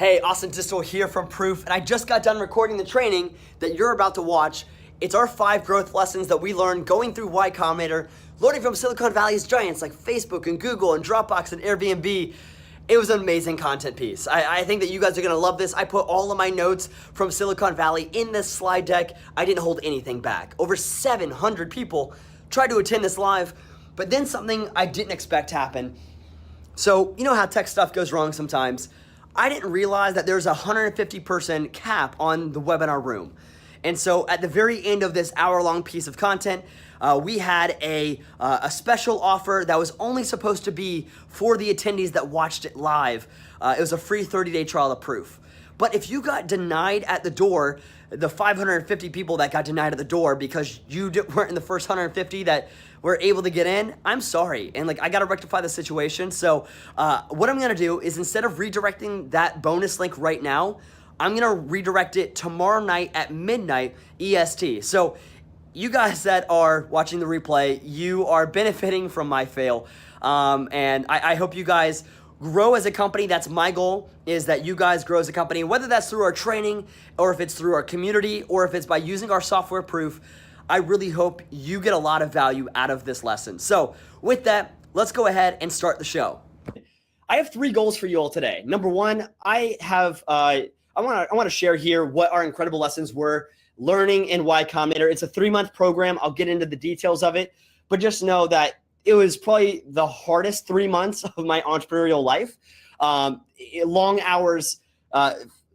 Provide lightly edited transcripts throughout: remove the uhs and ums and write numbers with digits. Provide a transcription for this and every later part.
Hey, Austin Distel here from Proof, and I just got done recording the training that you're about to watch. It's our 5 growth lessons that we learned going through Y Combinator, learning from Silicon Valley's giants like Facebook and Google and Dropbox and Airbnb. It was an amazing content piece. I think that you guys are gonna love this. I put all of my notes from Silicon Valley in this slide deck. I didn't hold anything back. Over 700 people tried to attend this live, but then something I didn't expect happened. So, you know how tech stuff goes wrong sometimes. I didn't realize that there's a 150 person cap on the webinar room. And so at the very end of this hour-long piece of content, we had a special offer that was only supposed to be for the attendees that watched it live. It was a free 30-day trial of Proof. But if you got denied at the door, the 550 people that got denied at the door because you weren't in the first 150 that were able to get in, I'm sorry. And I gotta rectify the situation. So what I'm gonna do is instead of redirecting that bonus link right now, I'm gonna redirect it tomorrow night at midnight EST. So you guys that are watching the replay, you are benefiting from my fail. And I hope you guys grow as a company. That's my goal, is that you guys grow as a company, whether that's through our training or if it's through our community or if it's by using our software Proof. I really hope you get a lot of value out of this lesson. So with that, let's go ahead and start the show. I have 3 goals for you all today. Number 1, I want to share here what our incredible lessons were learning in Y Combinator. It's a 3-month program. I'll get into the details of it, but just know that it was probably the hardest 3 months of my entrepreneurial life. Long hours,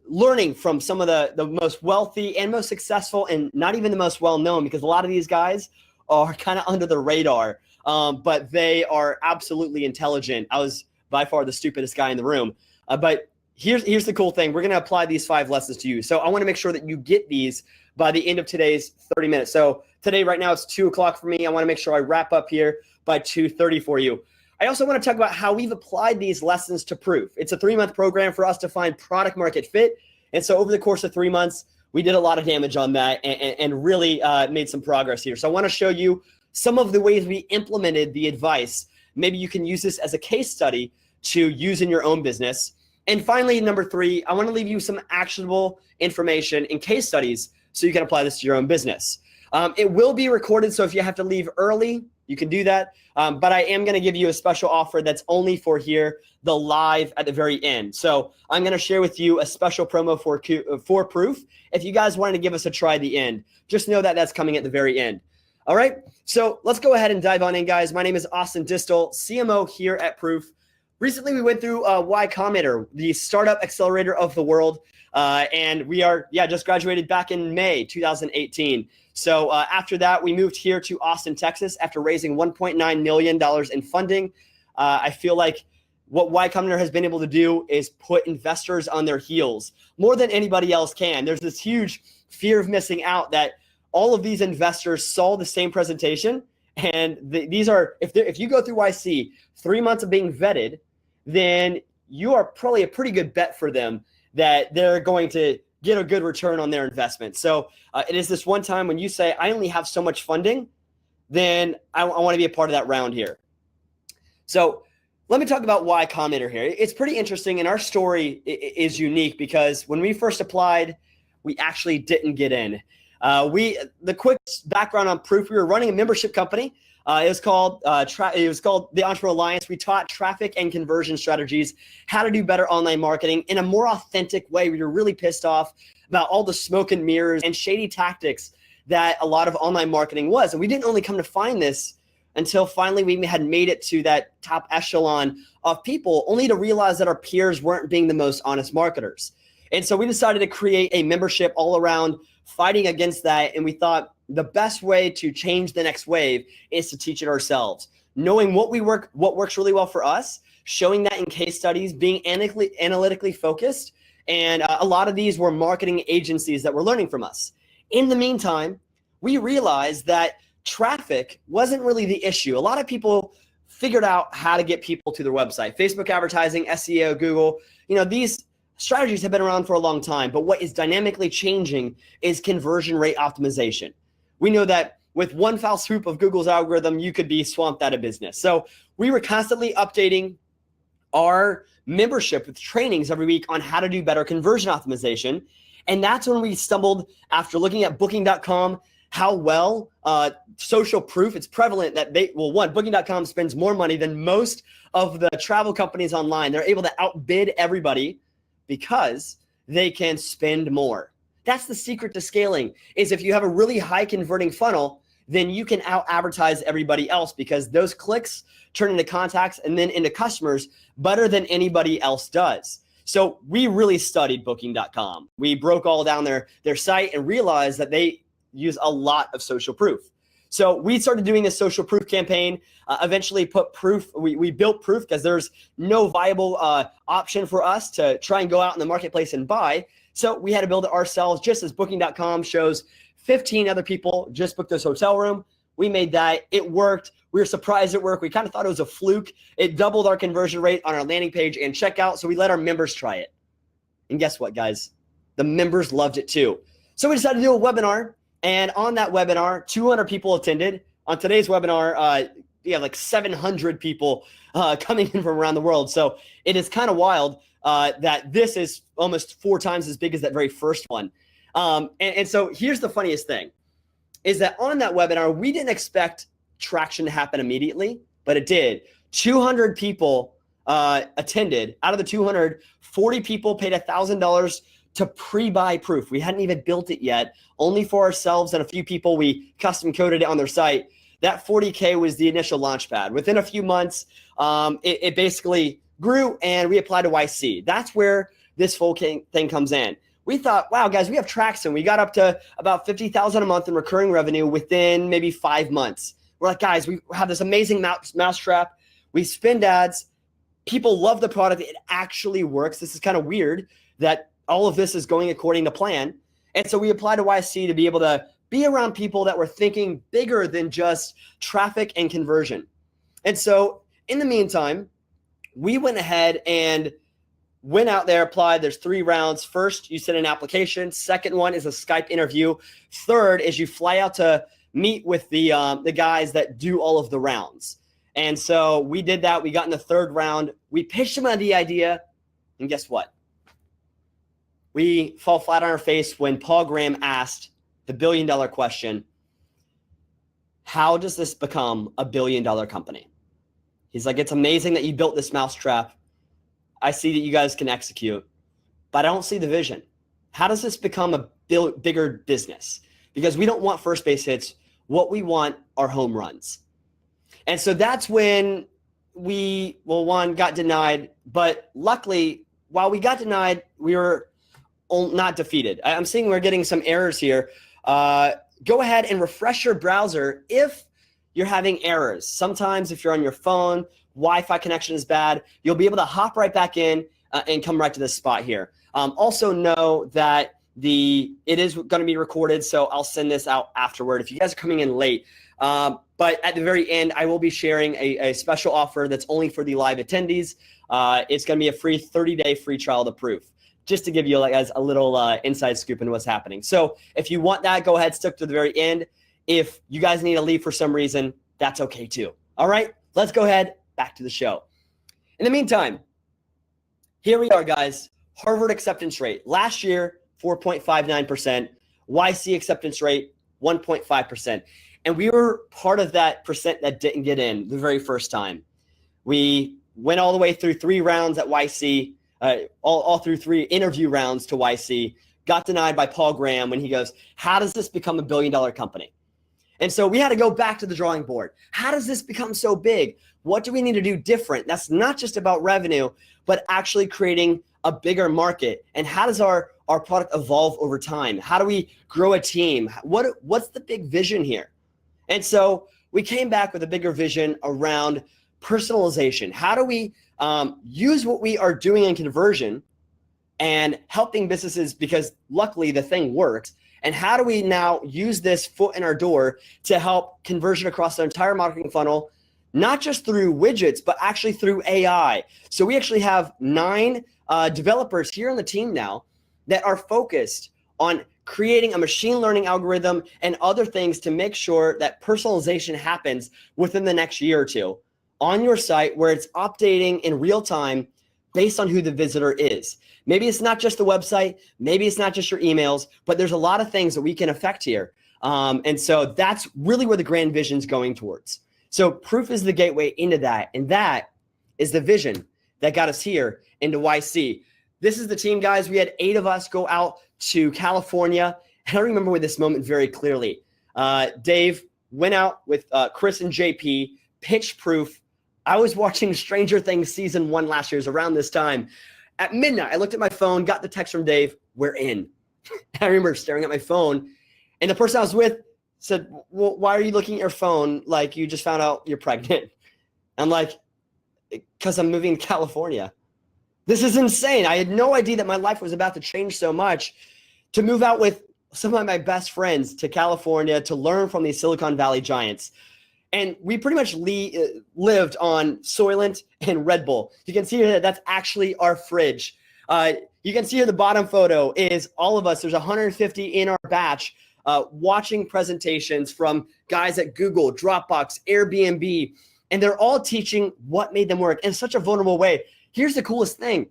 learning from some of the most wealthy and most successful and not even the most well-known, because a lot of these guys are kind of under the radar, but they are absolutely intelligent. I was by far the stupidest guy in the room. But here's the cool thing. We're going to apply these 5 lessons to you. So I want to make sure that you get these by the end of today's 30 minutes. So today, right now, it's 2 o'clock for me. I want to make sure I wrap up here by 2:30 for you. I also want to talk about how we've applied these lessons to Proof. It's a 3-month program for us to find product market fit. And so over the course of 3 months, we did a lot of damage on that and really made some progress here. So I want to show you some of the ways we implemented the advice. Maybe you can use this as a case study to use in your own business. And finally, number 3, I want to leave you some actionable information and case studies so you can apply this to your own business. It will be recorded, so if you have to leave early, you can do that. But I am going to give you a special offer that's only for here, the live at the very end. So I'm going to share with you a special promo for Proof. If you guys wanted to give us a try at the end, just know that that's coming at the very end. All right, so let's go ahead and dive on in, guys. My name is Austin Distel, CMO here at Proof. Recently, we went through Y Combinator, the startup accelerator of the world, and we are just graduated back in May 2018. So after that, we moved here to Austin, Texas after raising $1.9 million in funding. I feel like what Y Combinator has been able to do is put investors on their heels more than anybody else can. There's this huge fear of missing out that all of these investors saw the same presentation. And these are, if you go through YC, 3 months of being vetted, then you are probably a pretty good bet for them that they're going to get a good return on their investment. So it is this one time when you say, I only have so much funding, then I want to be a part of that round here. So let me talk about Y Combinator here. It's pretty interesting, and our story is unique because when we first applied, we actually didn't get in. The quick background on Proof, we were running a membership company. It was called the Entrepreneur Alliance. We taught traffic and conversion strategies, how to do better online marketing in a more authentic way. We were really pissed off about all the smoke and mirrors and shady tactics that a lot of online marketing was. And we didn't only come to find this until finally we had made it to that top echelon of people, only to realize that our peers weren't being the most honest marketers. And so we decided to create a membership all around fighting against that. And we thought the best way to change the next wave is to teach it ourselves, knowing what works really well for us, showing that in case studies, being analytically focused. And a lot of these were marketing agencies that were learning from us. In the meantime, we realized that traffic wasn't really the issue. A lot of people figured out how to get people to their website. Facebook advertising, SEO, Google, these strategies have been around for a long time, but what is dynamically changing is conversion rate optimization. We know that with one foul swoop of Google's algorithm, you could be swamped out of business. So we were constantly updating our membership with trainings every week on how to do better conversion optimization. And that's when we stumbled after looking at booking.com, how well social proof, it's prevalent that booking.com spends more money than most of the travel companies online. They're able to outbid everybody because they can spend more. That's the secret to scaling, is if you have a really high converting funnel, then you can out advertise everybody else because those clicks turn into contacts and then into customers better than anybody else does. So we really studied booking.com. We broke all down their site and realized that they use a lot of social proof. So we started doing this social proof campaign, eventually put proof, we built proof because there's no viable option for us to try and go out in the marketplace and buy. So we had to build it ourselves, just as booking.com shows 15 other people just booked this hotel room. We made that. It worked. We were surprised it worked. We kind of thought it was a fluke. It doubled our conversion rate on our landing page and checkout. So we let our members try it. And guess what, guys? The members loved it too. So we decided to do a webinar. And on that webinar, 200 people attended. On today's webinar, we have like 700 people coming in from around the world. So it is kind of wild that this is almost 4 times as big as that very first one. And so here's the funniest thing, is that on that webinar, we didn't expect traction to happen immediately, but it did. 200 people attended. Out of the 200, 40 people paid $1,000 to pre-buy proof. We hadn't even built it yet, only for ourselves and a few people. We custom coded it on their site. That 40K was the initial launch pad. Within a few months, it basically grew and we applied to YC. That's where this full thing comes in. We thought, wow, guys, we have traction. We got up to about $50,000 a month in recurring revenue within maybe 5 months. We're like, guys, we have this amazing mousetrap. We spend ads. People love the product. It actually works. This is kind of weird that all of this is going according to plan. And so we applied to YC to be able to be around people that were thinking bigger than just traffic and conversion. And so in the meantime, we went ahead and went out there, applied. There's 3 rounds. First, you send an application. Second one is a Skype interview. Third is you fly out to meet with the guys that do all of the rounds. And so we did that. We got in the 3rd round. We pitched them on the idea. And guess what? We fall flat on our face when Paul Graham asked the $1 billion question, how does this become a $1 billion company? He's like, it's amazing that you built this mousetrap. I see that you guys can execute, but I don't see the vision. How does this become a bigger business? Because we don't want first base hits. What we want are home runs. And so that's when one got denied, but luckily, while we got denied, we were not defeated. I'm seeing we're getting some errors here. Go ahead and refresh your browser if you're having errors. Sometimes if you're on your phone, Wi-Fi connection is bad, you'll be able to hop right back in and come right to this spot here. Also know that it is going to be recorded, so I'll send this out afterward if you guys are coming in late. But at the very end, I will be sharing a special offer that's only for the live attendees. It's going to be a free 30-day free trial to proof, just to give you as a little inside scoop into what's happening. So if you want that, go ahead, stick to the very end. If you guys need to leave for some reason, that's okay too. All right, let's go ahead, back to the show. In the meantime, here we are, guys. Harvard acceptance rate. Last year, 4.59%. YC acceptance rate, 1.5%. And we were part of that percent that didn't get in the very first time. We went all the way through 3 rounds at YC, all through 3 interview rounds to YC, got denied by Paul Graham when he goes, how does this become a $1 billion company? And so we had to go back to the drawing board. How does this become so big? What do we need to do different? That's not just about revenue, but actually creating a bigger market. And how does our product evolve over time? How do we grow a team? What's the big vision here? And so we came back with a bigger vision around personalization. How do we use what we are doing in conversion and helping businesses, because luckily the thing works, and how do we now use this foot in our door to help conversion across the entire marketing funnel, not just through widgets, but actually through AI. So we actually have 9 developers here on the team now that are focused on creating a machine learning algorithm and other things to make sure that personalization happens within the next year or 2. on your site where it's updating in real time based on who the visitor is. Maybe it's not just the website, maybe it's not just your emails, but there's a lot of things that we can affect here. And so that's really where the grand vision is going towards. So proof is the gateway into that. And that is the vision that got us here into YC. This is the team, guys. We had 8 of us go out to California. And I remember this moment very clearly. Dave went out with Chris and JP, pitched proof. I was watching Stranger Things season 1 last year, around this time. At midnight, I looked at my phone, got the text from Dave, we're in. I remember staring at my phone, and the person I was with said, well, why are you looking at your phone like you just found out you're pregnant? I'm like, because I'm moving to California. This is insane. I had no idea that my life was about to change so much, to move out with some of my best friends to California to learn from these Silicon Valley giants. And we pretty much lived on Soylent and Red Bull. You can see here that that's actually our fridge. You can see here the bottom photo is all of us. There's 150 in our batch watching presentations from guys at Google, Dropbox, Airbnb, and they're all teaching what made them work in such a vulnerable way. Here's the coolest thing.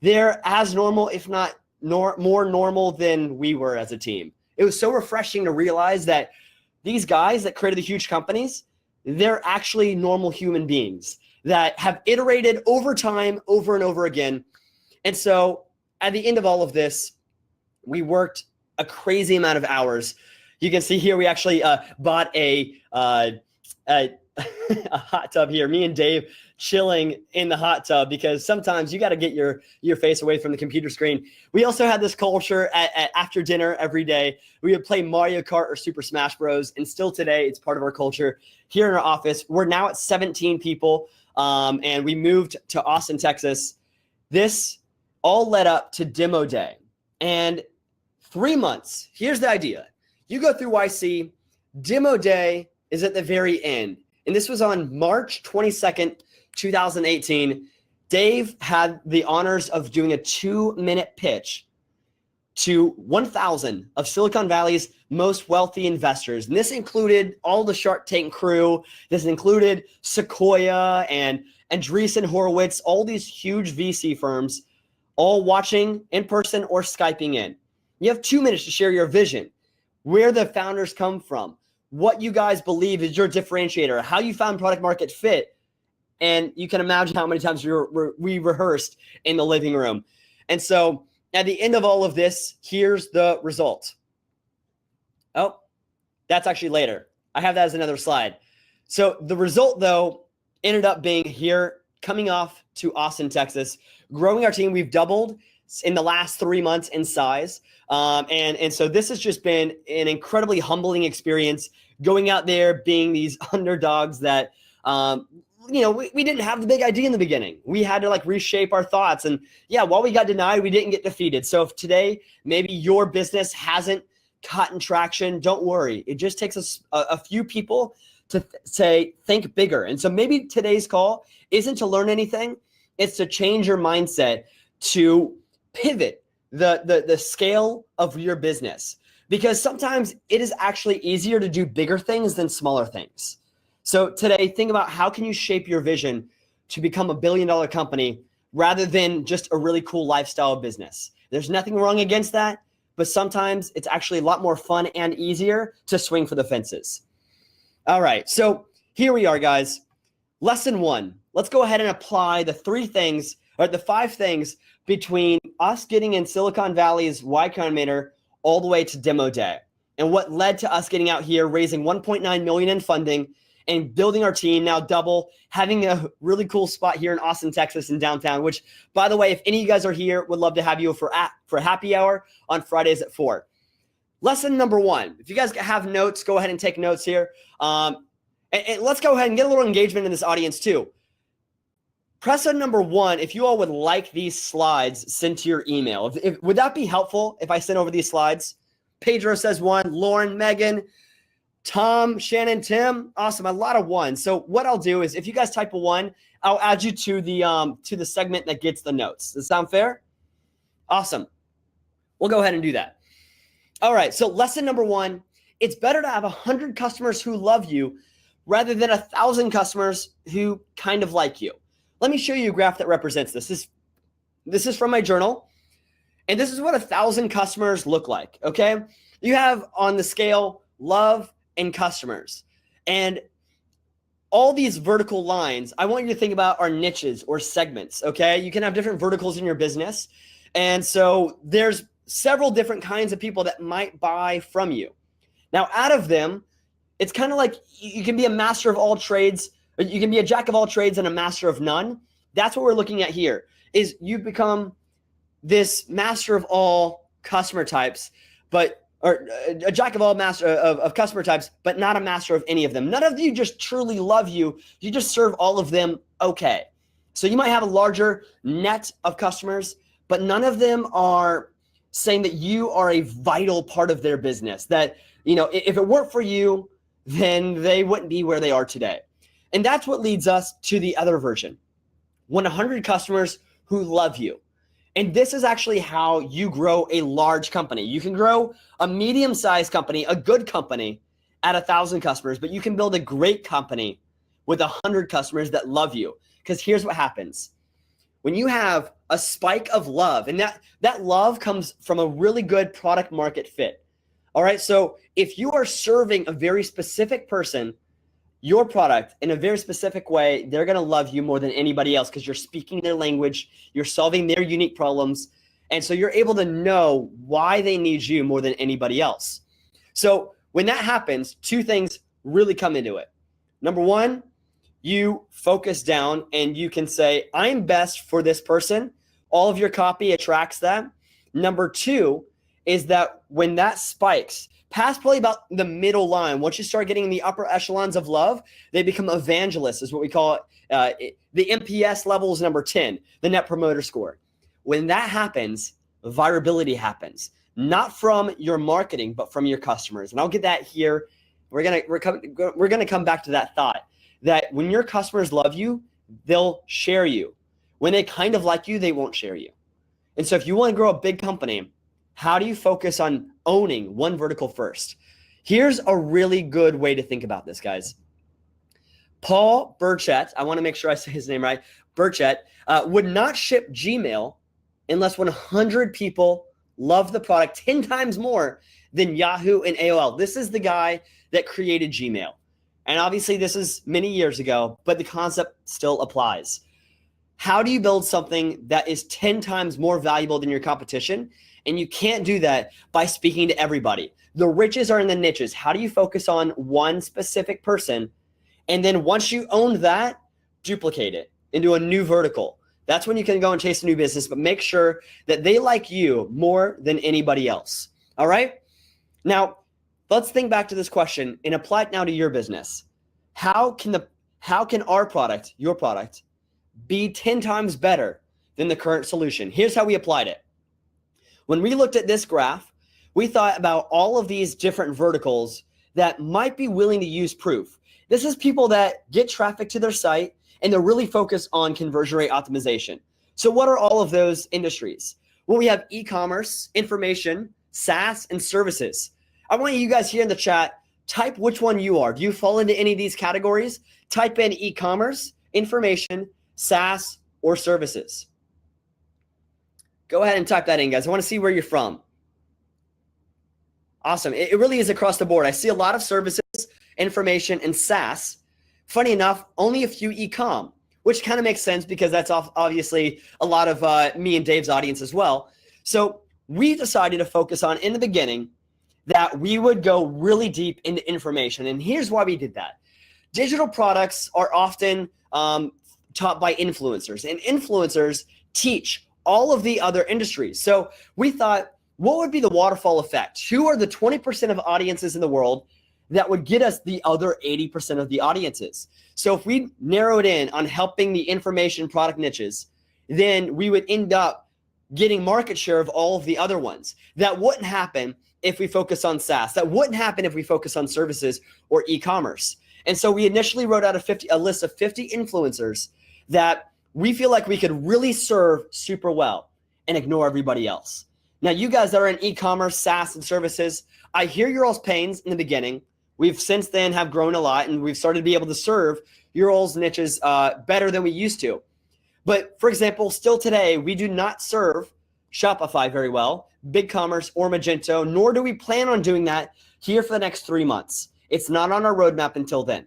They're as normal, if not more normal than we were as a team. It was so refreshing to realize that these guys that created the huge companies, they're actually normal human beings that have iterated over time, over and over again. And so at the end of all of this, we worked a crazy amount of hours. You can see here, we actually bought a hot tub here. Me and Dave chilling in the hot tub because sometimes you got to get your face away from the computer screen. We also had this culture at after dinner every day. We would play Mario Kart or Super Smash Bros. And still today, it's part of our culture here in our office. We're now at 17 people, and we moved to Austin, Texas. This all led up to demo day. And 3 months, here's the idea. You go through YC, demo day is at the very end. And this was on March 22nd, 2018. Dave had the honors of doing a 2-minute pitch to 1,000 of Silicon Valley's most wealthy investors. And this included all the Shark Tank crew. This included Sequoia and Andreessen Horowitz, all these huge VC firms, all watching in person or Skyping in. You have 2 minutes to share your vision, where the founders come from, what you guys believe is your differentiator, how you found product market fit. And you can imagine how many times we rehearsed in the living room. And so at the end of all of this, here's the result. Oh, that's actually later. I have that as another slide. So the result, though, ended up being here, coming off to Austin, Texas, growing our team. We've doubled in the last 3 months in size. And so this has just been an incredibly humbling experience, going out there, being these underdogs that, we didn't have the big idea in the beginning. We had to reshape our thoughts. And yeah, while we got denied, we didn't get defeated. So if today, maybe your business hasn't gotten traction, don't worry. It just takes a few people to say, think bigger. And so maybe today's call isn't to learn anything. It's to change your mindset, to pivot the scale of your business, because sometimes it is actually easier to do bigger things than smaller things. So today, think about how can you shape your vision to become $1 billion company rather than just a really cool lifestyle business. There's nothing wrong against that, but sometimes it's actually a lot more fun and easier to swing for the fences. All right, so here we are, guys. Lesson 1. Let's go ahead and apply the 5 things between us getting in Silicon Valley's Y Combinator all the way to demo day, and what led to us getting out here, raising $1.9 million in funding and building our team, now double, having a really cool spot here in Austin, Texas in downtown, which, by the way, if any of you guys are here, would love to have you for happy hour on Fridays at 4. Lesson number 1, if you guys have notes, go ahead and take notes here. And let's go ahead and get a little engagement in this audience too. Press on number 1 if you all would like these slides sent to your email. Would that be helpful if I sent over these slides? Pedro says 1, Lauren, Megan, Tom, Shannon, Tim. Awesome, a lot of 1. So what I'll do is if you guys type a 1, I'll add you to the segment that gets the notes. Does that sound fair? Awesome. We'll go ahead and do that. All right, so lesson number 1, it's better to have 100 customers who love you rather than 1,000 customers who kind of like you. Let me show you a graph that represents this. This is from my journal, and this is what 1,000 customers look like, okay? You have on the scale love and customers. And all these vertical lines, I want you to think about are niches or segments, okay? You can have different verticals in your business. And so there's several different kinds of people that might buy from you. Now, out of them, it's kind of like you can be a master of all trades, or you can be a jack of all trades and a master of none. That's what we're looking at here, is you become this master of all customer types, or a jack of all master of customer types, but not a master of any of them. None of you just truly love you. You just serve all of them okay. So you might have a larger net of customers, but none of them are saying that you are a vital part of their business, that, if it weren't for you, then they wouldn't be where they are today. And that's what leads us to the other version. 100 customers who love you. And this is actually how you grow a large company. You can grow a medium-sized company, a good company, at 1,000 customers, but you can build a great company with 100 customers that love you. Because here's what happens. When you have a spike of love, and that love comes from a really good product market fit. All right, so if you are serving a very specific person, your product in a very specific way, they're going to love you more than anybody else because you're speaking their language, you're solving their unique problems, and so you're able to know why they need you more than anybody else. So when that happens, two things really come into it. Number one, you focus down and you can say, I'm best for this person. All of your copy attracts that. Number two is that when that spikes, past probably about the middle line, once you start getting in the upper echelons of love, they become evangelists, is what we call it. The NPS level is number 10, the Net Promoter Score. When that happens, virability happens, not from your marketing, but from your customers. And I'll get that here. We're gonna come back to that thought, that when your customers love you, they'll share you. When they kind of like you, they won't share you. And so if you want to grow a big company, how do you focus on owning one vertical first? Here's a really good way to think about this, guys. Paul Burchett, I want to make sure I say his name right, Burchett, would not ship Gmail unless 100 people love the product 10 times more than Yahoo and AOL. This is the guy that created Gmail. And obviously this is many years ago, but the concept still applies. How do you build something that is 10 times more valuable than your competition? And you can't do that by speaking to everybody. The riches are in the niches. How do you focus on one specific person? And then once you own that, duplicate it into a new vertical. That's when you can go and chase a new business, but make sure that they like you more than anybody else. All right? Now, let's think back to this question and apply it now to your business. How can our product, your product, be 10 times better than the current solution? Here's how we applied it. When we looked at this graph, we thought about all of these different verticals that might be willing to use proof. This is people that get traffic to their site and they're really focused on conversion rate optimization. So what are all of those industries? Well, we have e-commerce, information, SaaS, and services. I want you guys here in the chat, type which one you are. Do you fall into any of these categories? Type in e-commerce, information, SaaS, or services. Go ahead and type that in, guys. I want to see where you're from. Awesome. It really is across the board. I see a lot of services, information, and SaaS. Funny enough, only a few e-com, which kind of makes sense because that's obviously a lot of me and Dave's audience as well. So we decided to focus on, in the beginning, that we would go really deep into information. And here's why we did that. Digital products are often taught by influencers, and influencers teach all of the other industries. So we thought, what would be the waterfall effect? Who are the 20% of audiences in the world that would get us the other 80% of the audiences? So if we narrowed in on helping the information product niches, then we would end up getting market share of all of the other ones. That wouldn't happen if we focus on SaaS. That wouldn't happen if we focus on services or e-commerce. And so we initially wrote out a list of 50 influencers that we feel like we could really serve super well and ignore everybody else. Now, you guys that are in e-commerce, SaaS, and services, I hear your all's pains in the beginning, We've since then have grown a lot, and we've started to be able to serve your all's niches better than we used to. But for example, still today, we do not serve Shopify very well, BigCommerce or Magento, nor do we plan on doing that here for the next 3 months. It's not on our roadmap until then.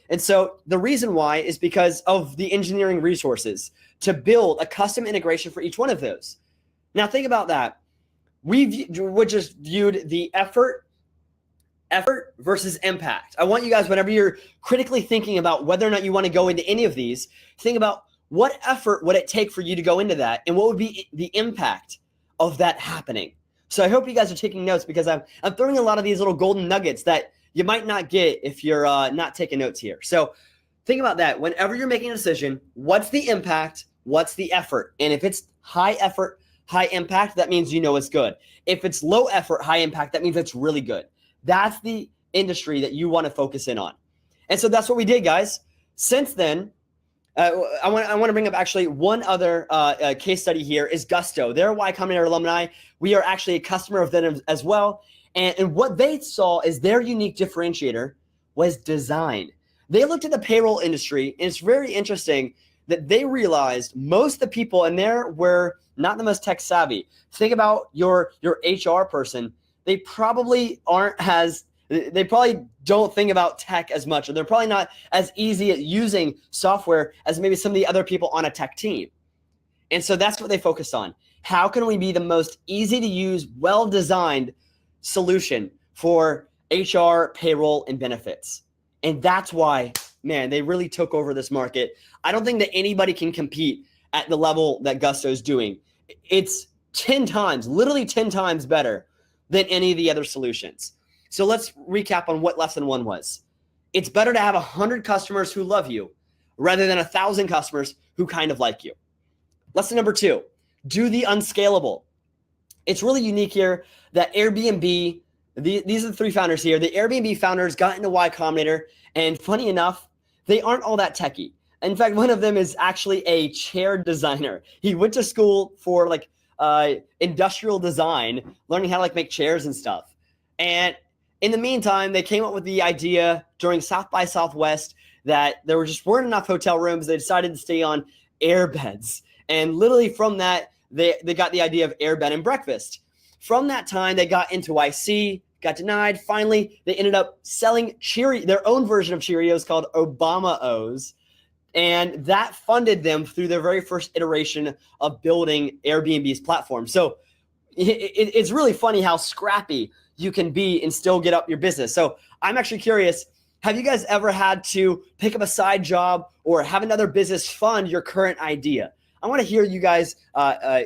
And so the reason why is because of the engineering resources to build a custom integration for each one of those. Now think about that. We just viewed the effort versus impact. I want you guys, whenever you're critically thinking about whether or not you want to go into any of these, think about what effort would it take for you to go into that, and what would be the impact of that happening. So I hope you guys are taking notes, because I'm throwing a lot of these little golden nuggets that you might not get if you're not taking notes here. So think about that. Whenever you're making a decision, what's the impact? What's the effort? And if it's high effort, high impact, that means you know it's good. If it's low effort, high impact, that means it's really good. That's the industry that you want to focus in on. And so that's what we did, guys. Since then, I want to bring up actually one other case study here is Gusto. They're Y Combinator alumni. We are actually a customer of them as well. And what they saw is their unique differentiator was design. They looked at the payroll industry, and it's very interesting that they realized most of the people in there were not the most tech savvy. Think about your HR person. They probably they probably don't think about tech as much, or they're probably not as easy at using software as maybe some of the other people on a tech team. And so that's what they focused on. How can we be the most easy to use, well-designed solution for HR, payroll, and benefits? And that's why, man, they really took over this market. I don't think that anybody can compete at the level that Gusto is doing. It's 10 times, literally 10 times better than any of the other solutions. So let's recap on what lesson 1 was. It's better to have 100 customers who love you rather than 1,000 customers who kind of like you. Lesson number 2, do the unscalable. It's really unique here that Airbnb, these are the 3 founders here. The Airbnb founders got into Y Combinator, and funny enough, they aren't all that techie. In fact, one of them is actually a chair designer. He went to school for industrial design, learning how to make chairs and stuff. And in the meantime, they came up with the idea during South by Southwest that there weren't enough hotel rooms. They decided to stay on airbeds. And literally from that, they got the idea of airbed and breakfast. From that time, they got into YC, got denied. Finally, they ended up selling their own version of Cheerios called Obama O's. And that funded them through their very first iteration of building Airbnb's platform. So it's really funny how scrappy you can be and still get up your business. So I'm actually curious, have you guys ever had to pick up a side job or have another business fund your current idea? I want to hear you guys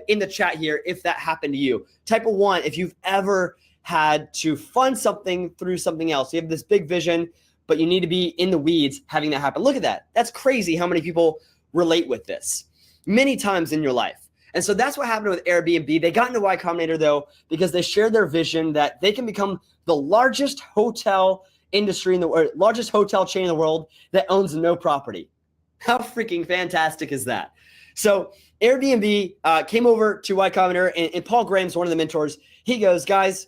in the chat here if that happened to you. Type of 1 if you've ever had to fund something through something else. You have this big vision, but you need to be in the weeds having that happen. Look at that. That's crazy how many people relate with this many times in your life. And so that's what happened with Airbnb. They got into Y Combinator, though, because they shared their vision that they can become the largest hotel industry in the world, largest hotel chain in the world that owns no property. How freaking fantastic is that? So Airbnb came over to Y Combinator, and Paul Graham's one of the mentors. He goes, guys,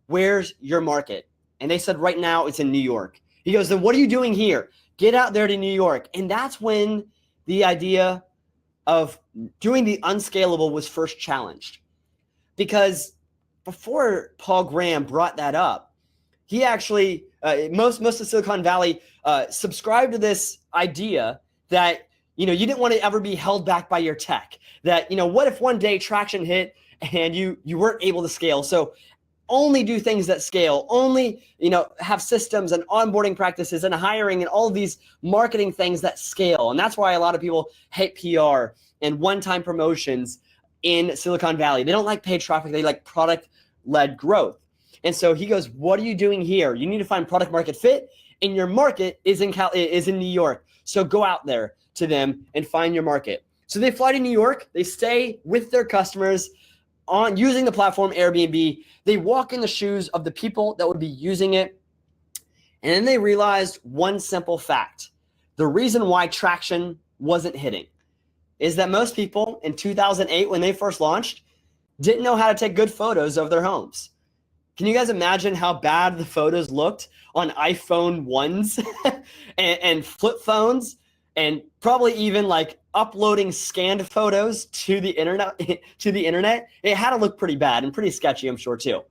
where's your market? And they said, right now it's in New York. He goes, then what are you doing here? Get out there to New York. And that's when the idea of doing the unscalable was first challenged. Because before Paul Graham brought that up, he actually, most of Silicon Valley subscribed to this idea that, you didn't want to ever be held back by your tech. That, what if one day traction hit and you weren't able to scale? So only do things that scale, only, have systems and onboarding practices and hiring and all of these marketing things that scale. And that's why a lot of people hate PR and one-time promotions in Silicon Valley. They don't like paid traffic. They like product-led growth. And so he goes, what are you doing here? You need to find product market fit, and your market is in New York. So go out there to them and find your market. So they fly to New York. They stay with their customers on using the platform Airbnb. They walk in the shoes of the people that would be using it. And then they realized one simple fact. The reason why traction wasn't hitting is that most people in 2008, when they first launched, didn't know how to take good photos of their homes. Can you guys imagine how bad the photos looked on iPhone 1s and flip phones, and probably even like uploading scanned photos to the internet? It had to look pretty bad and pretty sketchy, I'm sure, too.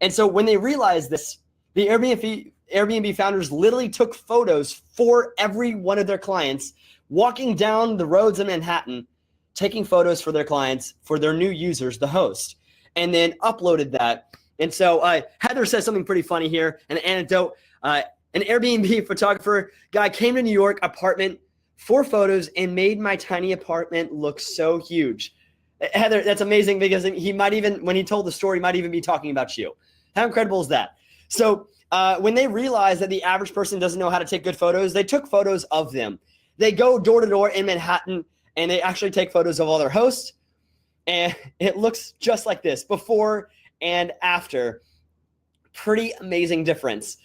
And so when they realized this, the Airbnb founders literally took photos for every one of their clients, walking down the roads in Manhattan, taking photos for their clients, for their new users, the host, and then uploaded that. And so Heather says something pretty funny here, an anecdote. An Airbnb photographer guy came to New York apartment for photos and made my tiny apartment look so huge. Heather, that's amazing, because he might even, when he told the story, might even be talking about you. How incredible is that? So when they realized that the average person doesn't know how to take good photos, they took photos of them. They go door to door in Manhattan, and they actually take photos of all their hosts. And it looks just like this, before and after. Pretty amazing difference.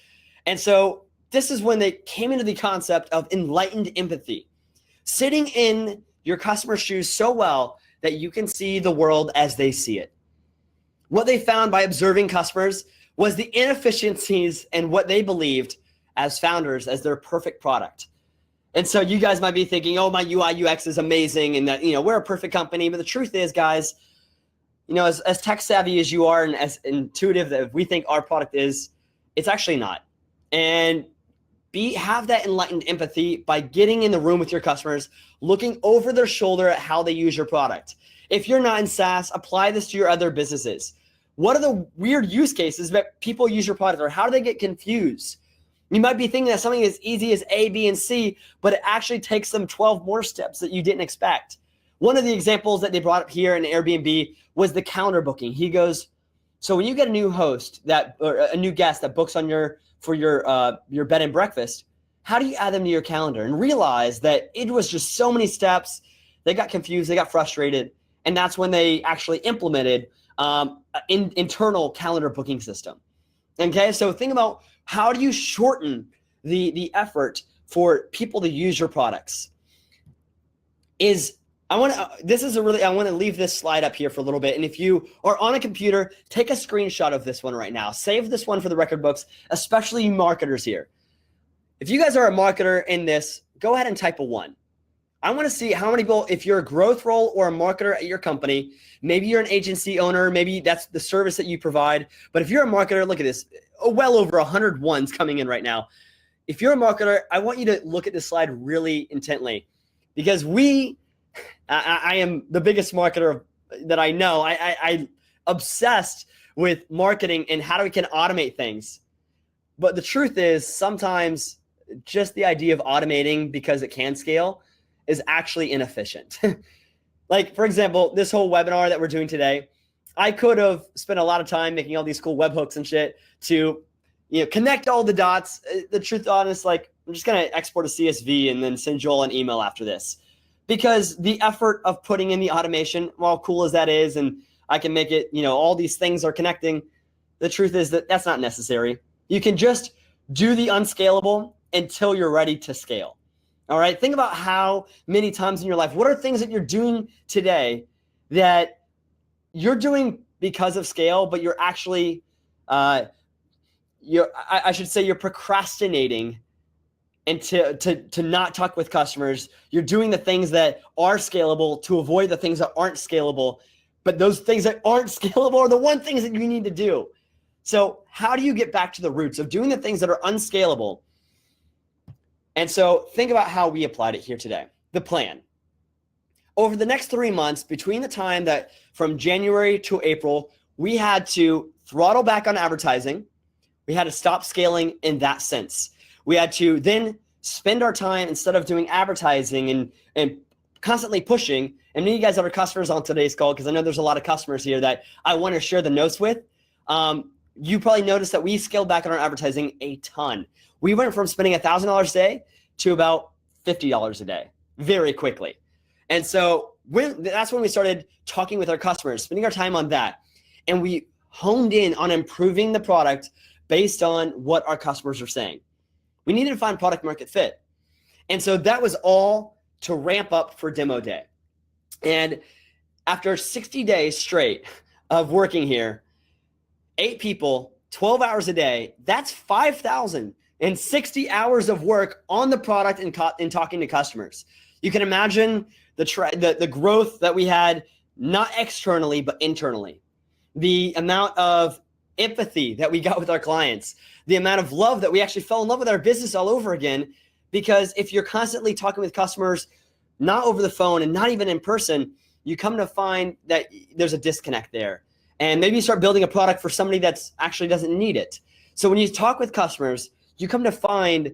And so this is when they came into the concept of enlightened empathy, sitting in your customer's shoes so well that you can see the world as they see it. What they found by observing customers was the inefficiencies and what they believed as founders as their perfect product. And so you guys might be thinking, oh, my UI UX is amazing and that, we're a perfect company. But the truth is, guys, as tech savvy as you are and as intuitive that we think our product is, it's actually not. And have that enlightened empathy by getting in the room with your customers, looking over their shoulder at how they use your product. If you're not in SaaS, apply this to your other businesses. What are the weird use cases that people use your product, or how do they get confused? You might be thinking that something as easy as A, B, and C, but it actually takes them 12 more steps that you didn't expect. One of the examples that they brought up here in Airbnb was the calendar booking. He goes, so when you get a new host or a new guest that books on for your bed and breakfast, how do you add them to your calendar? And realize that it was just so many steps. They got confused, they got frustrated, and that's when they actually implemented internal calendar booking system. Okay, so think about, how do you shorten the effort for people to use your products? I want to leave this slide up here for a little bit. And if you are on a computer, take a screenshot of this one right now. Save this one for the record books, especially you marketers here. If you guys are a marketer in this, go ahead and type a 1. I want to see how many people, if you're a growth role or a marketer at your company, maybe you're an agency owner, maybe that's the service that you provide. But if you're a marketer, look at this, well over 100 ones coming in right now. If you're a marketer, I want you to look at this slide really intently, because I am the biggest marketer that I know. I obsessed with marketing and how we can automate things. But the truth is, sometimes just the idea of automating because it can scale is actually inefficient. Like, for example, this whole webinar that we're doing today, I could have spent a lot of time making all these cool webhooks and shit to, connect all the dots. The truth, honest, like, I'm just going to export a CSV and then send Joel an email after this. Because the effort of putting in the automation, while cool as that is, and I can make it, all these things are connecting, the truth is that that's not necessary. You can just do the unscalable until you're ready to scale. All right, think about how many times in your life, what are things that you're doing today that you're doing because of scale, but you're actually, I should say you're procrastinating and to not talk with customers. You're doing the things that are scalable to avoid the things that aren't scalable, but those things that aren't scalable are the one things that you need to do. So how do you get back to the roots of doing the things that are unscalable? And so think about how we applied it here today. The plan. Over the next 3 months, between the time that from January to April, we had to throttle back on advertising. We had to stop scaling in that sense. We had to then spend our time, instead of doing advertising and constantly pushing, and many of you guys that are customers on today's call, because I know there's a lot of customers here that I want to share the notes with. You probably noticed that we scaled back on our advertising a ton. We went from spending $1,000 a day to about $50 a day very quickly. And so that's when we started talking with our customers, spending our time on that. And we honed in on improving the product based on what our customers are saying. We needed to find product market fit. And so that was all to ramp up for demo day. And after 60 days straight of working here, 8 people 12 hours a day, that's 5,060 hours of work on the product and talking to customers. You can imagine the growth that we had, not externally, but internally. The amount of empathy that we got with our clients, the amount of love that we actually fell in love with our business all over again. Because if you're constantly talking with customers, not over the phone and not even in person, you come to find that there's a disconnect there. And maybe you start building a product for somebody that's actually doesn't need it. So when you talk with customers, you come to find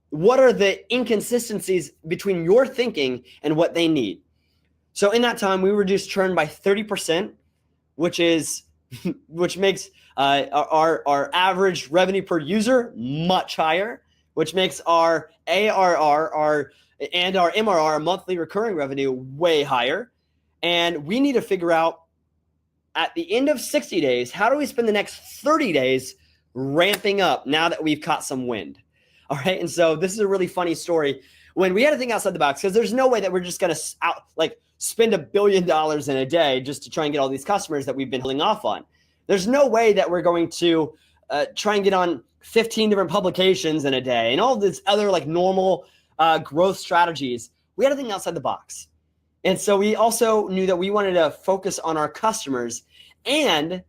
what are the inconsistencies between your thinking and what they need. So in that time, we reduced churn by 30%, which makes our average revenue per user much higher, which makes our ARR and our MRR, monthly recurring revenue, way higher. And we need to figure out at the end of 60 days, how do we spend the next 30 days ramping up now that we've caught some wind? All right. And so this is a really funny story. When we had to think outside the box, because there's no way that we're just going to spend $1 billion in a day just to try and get all these customers that we've been holding off on. There's no way that we're going to try and get on 15 different publications in a day and all this other like normal growth strategies. We had to think outside the box. And so we also knew that we wanted to focus on our customers, and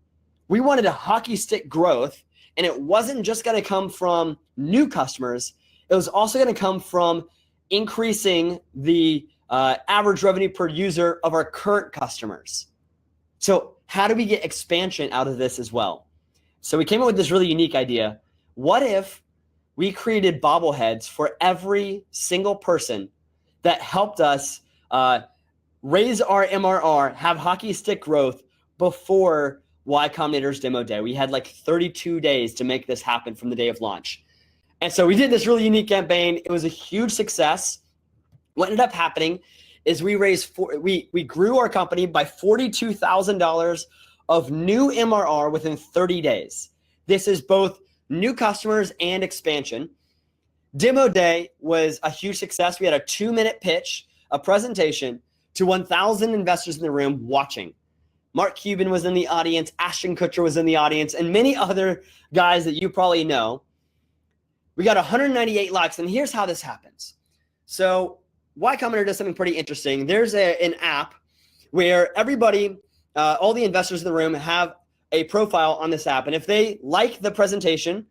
we wanted a hockey stick growth. And it wasn't just going to come from new customers. It was also going to come from increasing the average revenue per user of our current customers. So how do we get expansion out of this as well? So we came up with this really unique idea. What if we created bobbleheads for every single person that helped us raise our MRR, have hockey stick growth before Y Combinator's demo day? We had like 32 days to make this happen from the day of launch. And so we did this really unique campaign. It was a huge success. What ended up happening is we grew our company by $42,000 of new MRR within 30 days. This is both new customers and expansion. Demo day was a huge success. We had a 2-minute pitch, a presentation to 1,000 investors in the room watching. Mark Cuban was in the audience, Ashton Kutcher was in the audience, and many other guys that you probably know. We got 198 likes, and here's how this happens. So Y Combinator does something pretty interesting. There's an app where everybody, all the investors in the room have a profile on this app, and if they like the presentation,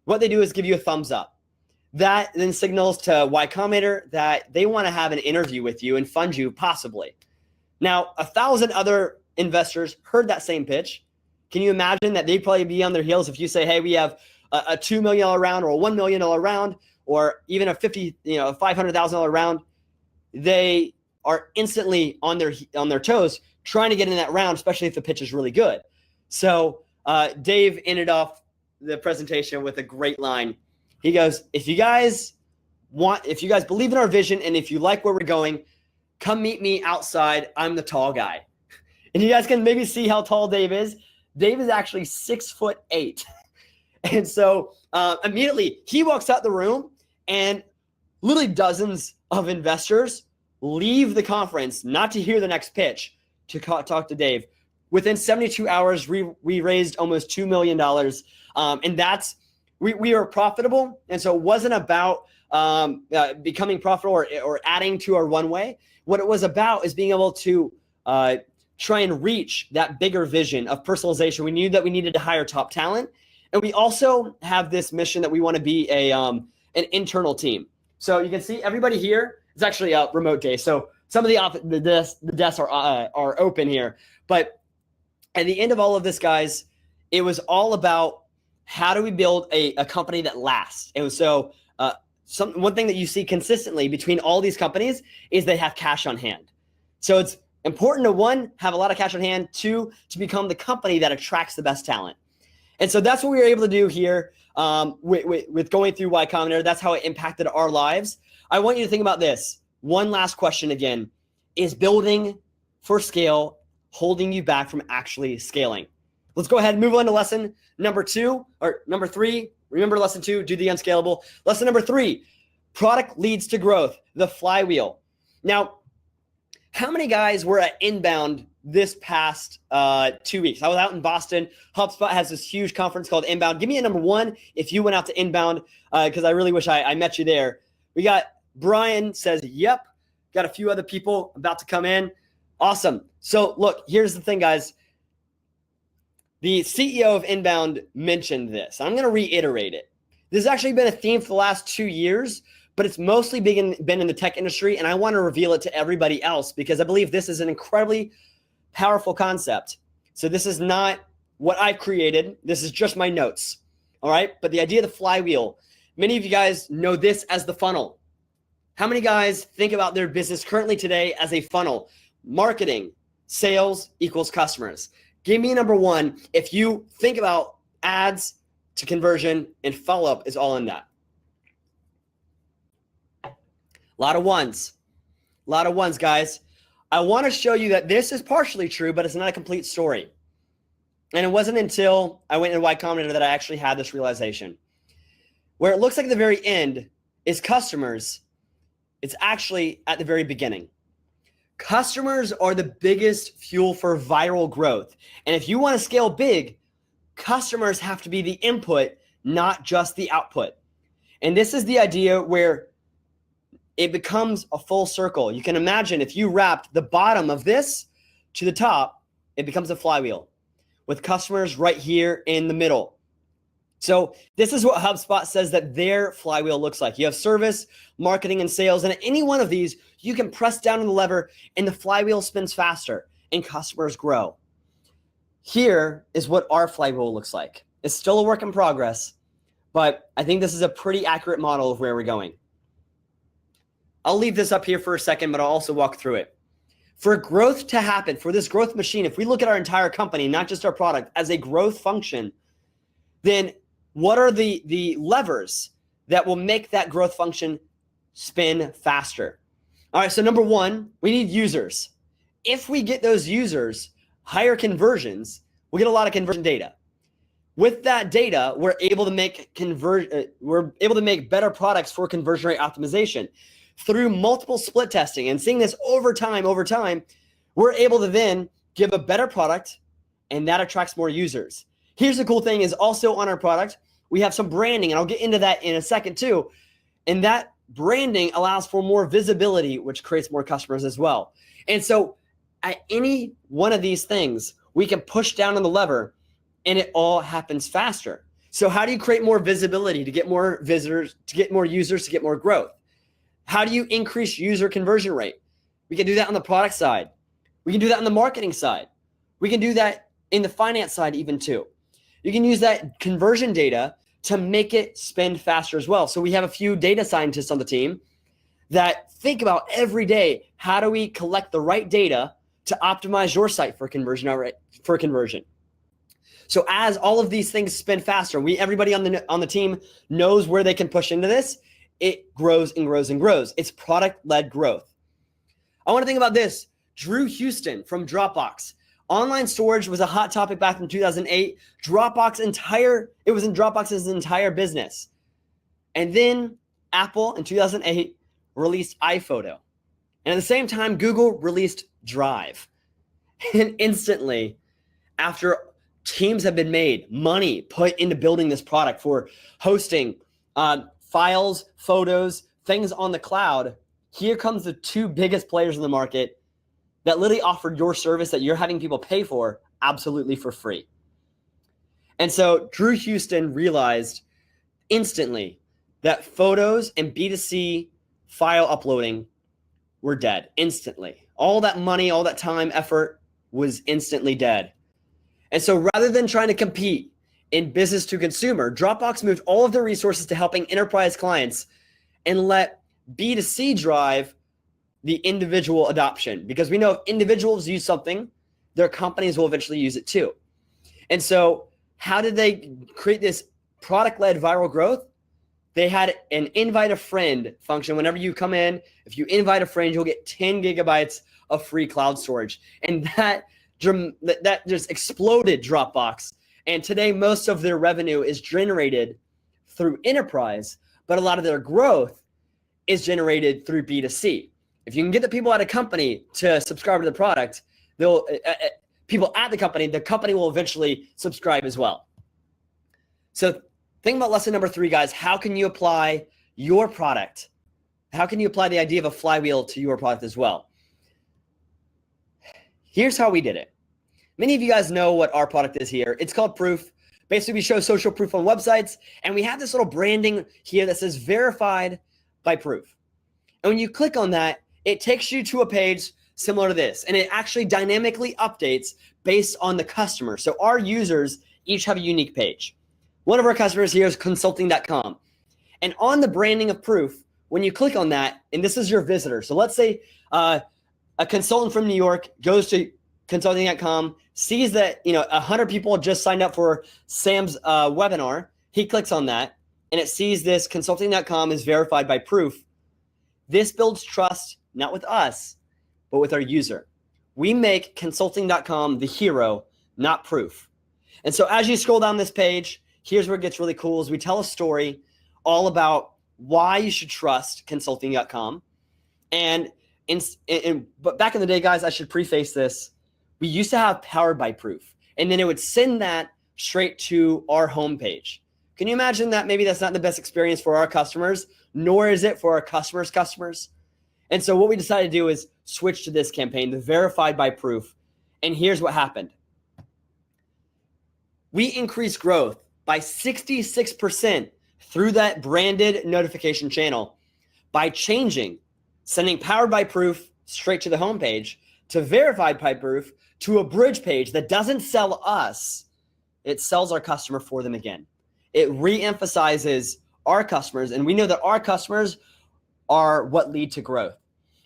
what they do is give you a thumbs up. That then signals to Y Combinator that they want to have an interview with you and fund you possibly. Now, 1,000 other investors heard that same pitch. Can you imagine that they'd probably be on their heels if you say, hey, we have a $2 million round or a $1 million round or even a $500,000 round? They are instantly on their toes trying to get in that round, especially if the pitch is really good. So Dave ended off the presentation with a great line. He goes, if you guys believe in our vision and if you like where we're going, come meet me outside. I'm the tall guy. And you guys can maybe see how tall Dave is. Dave is actually 6'8". And so immediately he walks out the room and literally dozens of investors leave the conference not to hear the next pitch, to talk to Dave. Within 72 hours, we raised almost $2 million. And that's, we are profitable. And so it wasn't about becoming profitable or adding to our runway. What it was about is being able to try and reach that bigger vision of personalization. We knew that we needed to hire top talent. And we also have this mission that we want to be an internal team. So you can see everybody here. It's actually a remote day. So some of the desks are open here. But at the end of all of this, guys, it was all about how do we build a company that lasts. And so one thing that you see consistently between all these companies is they have cash on hand. So it's important to, one, have a lot of cash on hand, two, to become the company that attracts the best talent. And so that's what we were able to do here with going through Y Combinator. That's how it impacted our lives. I want you to think about this. One last question again. Is building for scale holding you back from actually scaling? Let's go ahead and move on to lesson number 3. Remember lesson 2, do the unscalable. Lesson number 3, product leads to growth, the flywheel. Now, how many guys were at Inbound this past 2 weeks. I was out in Boston. HubSpot has this huge conference called Inbound. Give me a number one if you went out to Inbound, because I really wish I met you there. We got Brian says, yep. Got a few other people about to come in. Awesome. So look, here's the thing, guys. The CEO of Inbound mentioned this. I'm going to reiterate it. This has actually been a theme for the last 2 years, but it's mostly been in the tech industry, and I want to reveal it to everybody else because I believe this is an incredibly powerful concept. So this is not what I've created. This is just my notes. All right. But the idea of the flywheel, many of you guys know this as the funnel. How many guys think about their business currently today as a funnel? Marketing, sales equals customers. Give me number one if you think about ads to conversion and follow-up is all in that. A lot of ones, guys. I want to show you that this is partially true, but it's not a complete story. And it wasn't until I went into Y Combinator that I actually had this realization. Where it looks like at the very end is customers, it's actually at the very beginning. Customers are the biggest fuel for viral growth. And if you want to scale big, customers have to be the input, not just the output. And this is the idea where it becomes a full circle. You can imagine if you wrapped the bottom of this to the top, it becomes a flywheel with customers right here in the middle. So this is what HubSpot says that their flywheel looks like. You have service, marketing, and sales. And at any one of these, you can press down on the lever and the flywheel spins faster and customers grow. Here is what our flywheel looks like. It's still a work in progress, but I think this is a pretty accurate model of where we're going. I'll leave this up here for a second, but I'll also walk through it. For growth to happen, for this growth machine, if we look at our entire company, not just our product, as a growth function, then what are the levers that will make that growth function spin faster? All right, so number one, we need users. If we get those users, higher conversions, we'll get a lot of conversion data. With that data, we're able to make better products for conversion rate optimization. Through multiple split testing and seeing this over time, we're able to then give a better product, and that attracts more users. Here's the cool thing is also on our product, we have some branding, and I'll get into that in a second too. And that branding allows for more visibility, which creates more customers as well. And so at any one of these things, we can push down on the lever and it all happens faster. So how do you create more visibility to get more visitors, to get more users, to get more growth? How do you increase user conversion rate? We can do that on the product side. We can do that on the marketing side. We can do that in the finance side even too. You can use that conversion data to make it spend faster as well. So we have a few data scientists on the team that think about every day, how do we collect the right data to optimize your site for conversion? So as all of these things spend faster, everybody on the team knows where they can push into this. It grows and grows and grows. It's product-led growth. I want to think about this. Drew Houston from Dropbox. Online storage was a hot topic back in 2008. It was in Dropbox's entire business. And then Apple in 2008 released iPhoto. And at the same time, Google released Drive. And instantly, after teams have been made, money put into building this product for hosting files, photos, things on the cloud, here comes the two biggest players in the market that literally offered your service that you're having people pay for absolutely for free. And so Drew Houston realized instantly that photos and B2C file uploading were dead instantly. All that money, all that time, effort was instantly dead. And so rather than trying to compete in business to consumer, Dropbox moved all of their resources to helping enterprise clients and let B2C drive the individual adoption, because we know if individuals use something, their companies will eventually use it too. And so how did they create this product-led viral growth? They had an invite a friend function. Whenever you come in, if you invite a friend, you'll get 10 gigabytes of free cloud storage. And that just exploded Dropbox. And today, most of their revenue is generated through enterprise, but a lot of their growth is generated through B2C. If you can get the people at a company to subscribe to the product, they'll people at the company will eventually subscribe as well. So think about lesson number 3, guys. How can you apply your product? How can you apply the idea of a flywheel to your product as well? Here's how we did it. Many of you guys know what our product is here. It's called Proof. Basically, we show social proof on websites, and we have this little branding here that says verified by Proof. And when you click on that, it takes you to a page similar to this, and it actually dynamically updates based on the customer. So our users each have a unique page. One of our customers here is consulting.com. And on the branding of Proof, when you click on that, and this is your visitor. So let's say a consultant from New York goes to consulting.com, sees that 100 people just signed up for Sam's webinar. He clicks on that, and it sees this consulting.com is verified by Proof. This builds trust, not with us, but with our user. We make consulting.com the hero, not Proof. And so as you scroll down this page, here's where it gets really cool is we tell a story all about why you should trust consulting.com. But back in the day, guys, I should preface this. We used to have powered by Proof, and then it would send that straight to our homepage. Can you imagine that? Maybe that's not the best experience for our customers, nor is it for our customers' customers. And so what we decided to do is switch to this campaign, the verified by Proof. And here's what happened. We increased growth by 66% through that branded notification channel by sending powered by Proof straight to the homepage, to verified by Proof, to a bridge page that doesn't sell us, it sells our customer for them again. It re-emphasizes our customers, and we know that our customers are what lead to growth.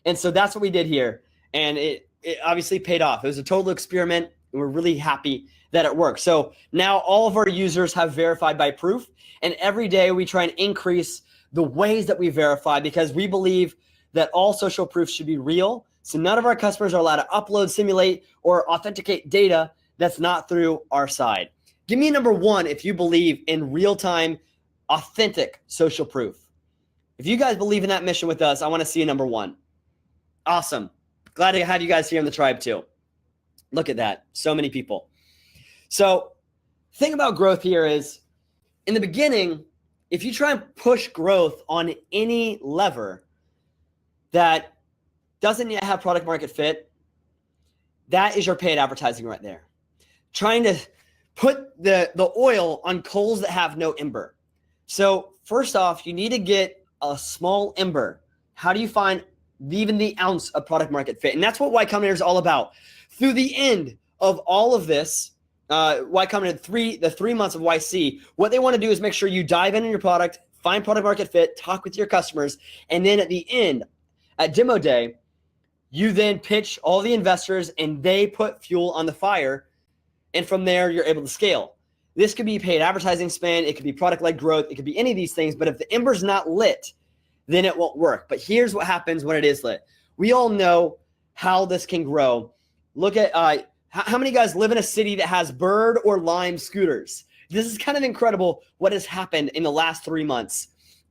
And so that's what we did here, and it obviously paid off. It was a total experiment, and we're really happy that it worked. So now all of our users have verified by Proof, and every day we try and increase the ways that we verify because we believe that all social proof should be real. So none of our customers are allowed to upload, simulate, or authenticate data that's not through our side. Give me number 1 if you believe in real-time, authentic social proof. If you guys believe in that mission with us, I want to see a number 1. Awesome. Glad to have you guys here in the tribe too. Look at that. So many people. So the thing about growth here is, in the beginning, if you try and push growth on any lever that doesn't yet have product market fit, that is your paid advertising right there. Trying to put the oil on coals that have no ember. So first off, you need to get a small ember. How do you find even the ounce of product market fit? And that's what Y Combinator is all about. Through the end of all of this, Y Combinator, the 3 months of YC, what they want to do is make sure you dive into your product, find product market fit, talk with your customers, and then at the end, at demo day, you then pitch all the investors and they put fuel on the fire. And from there, you're able to scale. This could be paid advertising spend. It could be product-led growth. It could be any of these things. But if the ember's not lit, then it won't work. But here's what happens when it is lit. We all know how this can grow. Look at how many guys live in a city that has Bird or Lime scooters? This is kind of incredible what has happened in the last 3 months.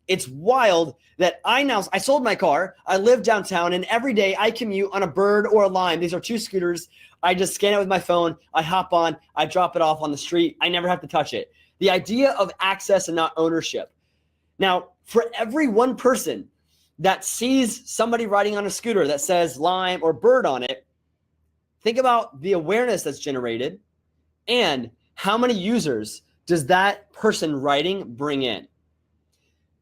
It's wild that I sold my car. I live downtown, and every day I commute on a Bird or a Lime. These are 2 scooters. I just scan it with my phone. I hop on. I drop it off on the street. I never have to touch it. The idea of access and not ownership. Now, for every one person that sees somebody riding on a scooter that says Lime or Bird on it, think about the awareness that's generated and how many users does that person riding bring in?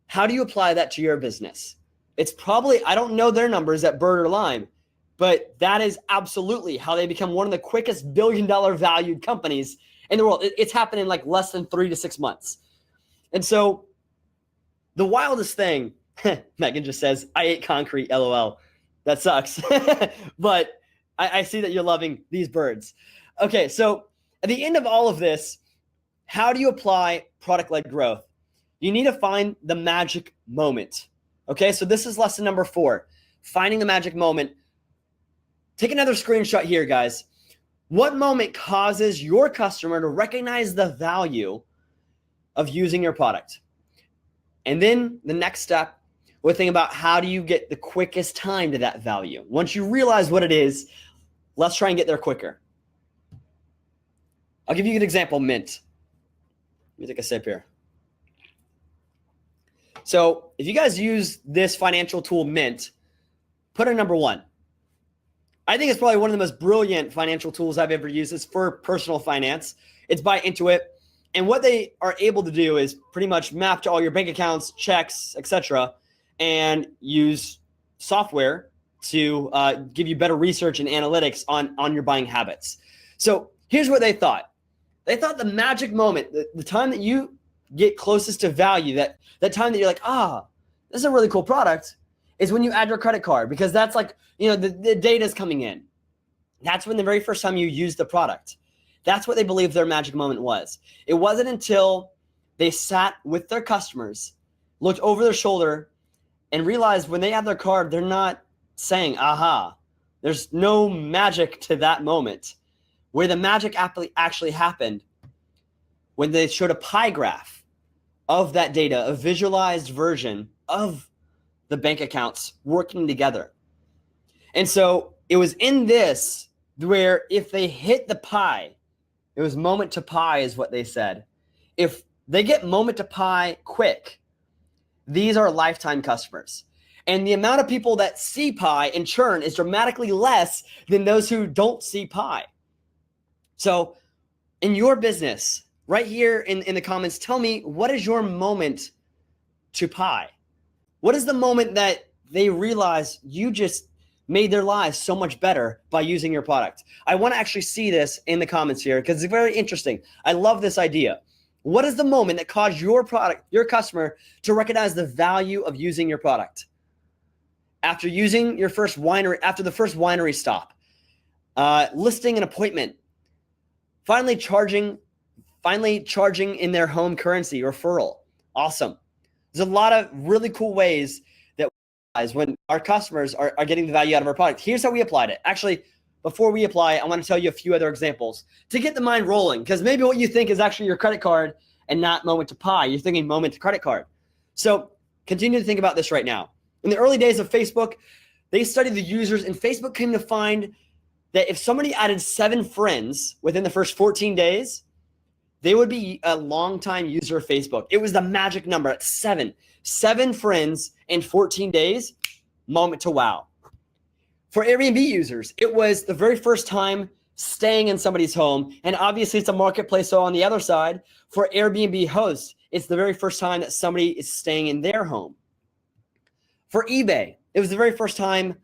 How do you apply that to your business? It's probably, I don't know their numbers at Bird or Lime, but that is absolutely how they become one of the quickest billion-dollar valued companies in the world. It's happened in like less than 3 to 6 months. And so the wildest thing, Megan just says, I ate concrete, LOL. That sucks. But I see that you're loving these birds. Okay, so at the end of all of this, how do you apply product-led growth? You need to find the magic moment. Okay, so this is lesson number 4, finding the magic moment. Take another screenshot here, guys. What moment causes your customer to recognize the value of using your product? And then the next step, we'll think about how do you get the quickest time to that value. Once you realize what it is, Let's try and get there quicker. I'll give you an example, Mint. Let me take a sip here. So if you guys use this financial tool, Mint, put it number 1. I think it's probably one of the most brilliant financial tools I've ever used. It's for personal finance. It's by Intuit. And what they are able to do is pretty much map to all your bank accounts, checks, etc., and use software to give you better research and analytics on your buying habits. So here's what they thought. They thought the magic moment, the time that you get closest to value, that time that you're like, this is a really cool product, is when you add your credit card, because that's like, the data is coming in. That's when the very first time you use the product. That's what they believed their magic moment was. It wasn't until they sat with their customers, looked over their shoulder, and realized when they add their card, they're not saying, aha. There's no magic to that moment. Where the magic actually happened when they showed a pie graph of that data, a visualized version of the bank accounts working together. And so it was in this where if they hit the pie, it was moment to pie is what they said. If they get moment to pie quick, these are lifetime customers. And the amount of people that see pie and churn is dramatically less than those who don't see pie. So in your business, right here in the comments, tell me, what is your moment to pie? What is the moment that they realize you just made their lives so much better by using your product? I want to actually see this in the comments here because it's very interesting. I love this idea. What is the moment that caused your product, your customer, to recognize the value of using your product? After using your first winery, after the first winery stop, listing an appointment, finally charging in their home currency, referral. Awesome. There's a lot of really cool ways that we realize when our customers are getting the value out of our product. Here's how we applied it. Actually, before we apply, I want to tell you a few other examples to get the mind rolling, because maybe what you think is actually your credit card and not moment to pie. You're thinking moment to credit card. So continue to think about this right now. In the early days of Facebook, they studied the users, and Facebook came to find that if somebody added 7 friends within the first 14 days, they would be a longtime user of Facebook. It was the magic number at 7. 7 friends in 14 days, moment to wow. For Airbnb users, it was the very first time staying in somebody's home. And obviously it's a marketplace. So on the other side, for Airbnb hosts, it's the very first time that somebody is staying in their home. For eBay, it was the very first time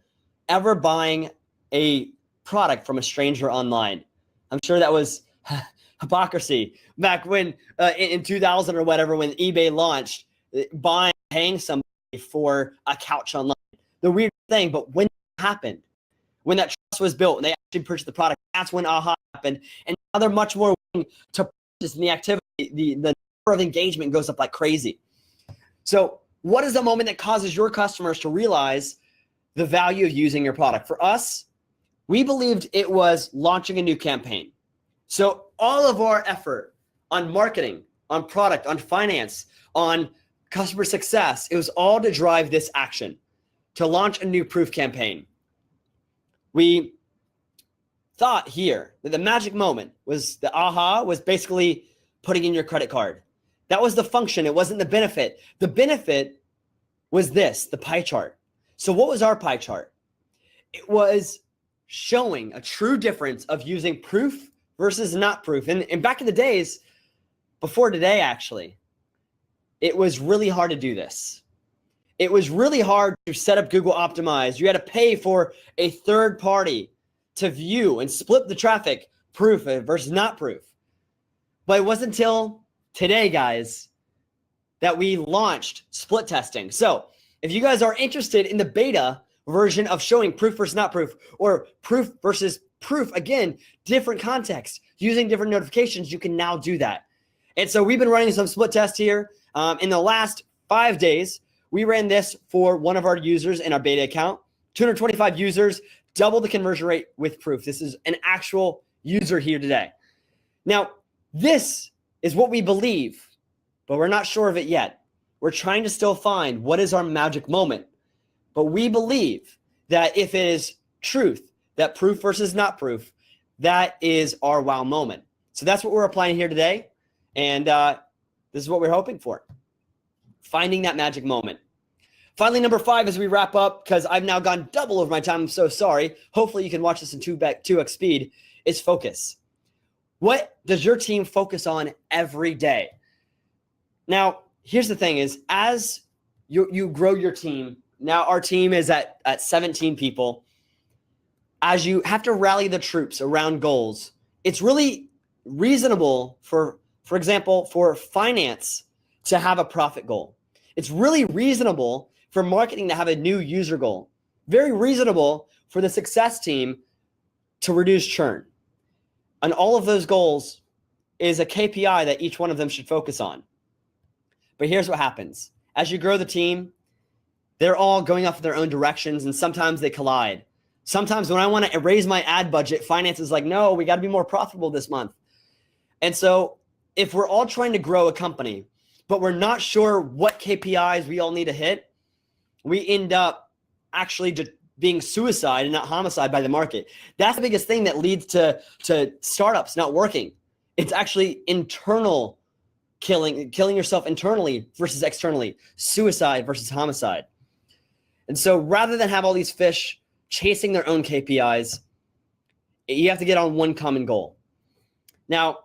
ever buying a product from a stranger online. I'm sure that was hypocrisy back when in 2000 or whatever, when eBay launched, paying somebody for a couch online. The weird thing, but when it happened, when that trust was built and they actually purchased the product, that's when aha happened. And now they're much more willing to purchase, and the activity, the number of engagement goes up like crazy. So what is the moment that causes your customers to realize the value of using your product? For us, we believed it was launching a new campaign. So all of our effort on marketing, on product, on finance, on customer success, it was all to drive this action, to launch a new proof campaign. We thought here that the magic moment was the aha was basically putting in your credit card. That was the function. It wasn't the benefit. The benefit was this, the pie chart. So what was our pie chart? It was showing a true difference of using proof versus not proof. And back in the days, before today actually, it was really hard to do this. It was really hard to set up Google Optimize. You had to pay for a third party to view and split the traffic, proof versus not proof. But it wasn't until today, guys, that we launched split testing. So if you guys are interested in the beta version of showing proof versus not proof, or proof versus proof, again, different context, using different notifications, you can now do that. And so we've been running some split tests here. In the last 5 days, we ran this for one of our users in our beta account, 225 users, double the conversion rate with proof. This is an actual user here today. Now, this is what we believe, but we're not sure of it yet. We're trying to still find what is our magic moment. But we believe that if it is truth, that proof versus not proof, that is our wow moment. So that's what we're applying here today. And this is what we're hoping for. Finding that magic moment. Finally, number 5, as we wrap up, because I've now gone double over my time, I'm so sorry. Hopefully you can watch this in 2x speed, is focus. What does your team focus on every day? Now, here's the thing is, as you grow your team, now our team is at 17 people. As you have to rally the troops around goals, it's really reasonable for example, for finance to have a profit goal. It's really reasonable for marketing to have a new user goal. Very reasonable for the success team to reduce churn. And all of those goals is a KPI that each one of them should focus on. But here's what happens. As you grow the team, they're all going off in their own directions, and sometimes they collide. Sometimes when I want to raise my ad budget, finance is like, no, we got to be more profitable this month. And so if we're all trying to grow a company, but we're not sure what KPIs we all need to hit, we end up actually just being suicide and not homicide by the market. That's the biggest thing that leads to startups not working. It's actually internal killing yourself internally versus externally, suicide versus homicide. And so rather than have all these fish chasing their own KPIs, you have to get on one common goal. Now,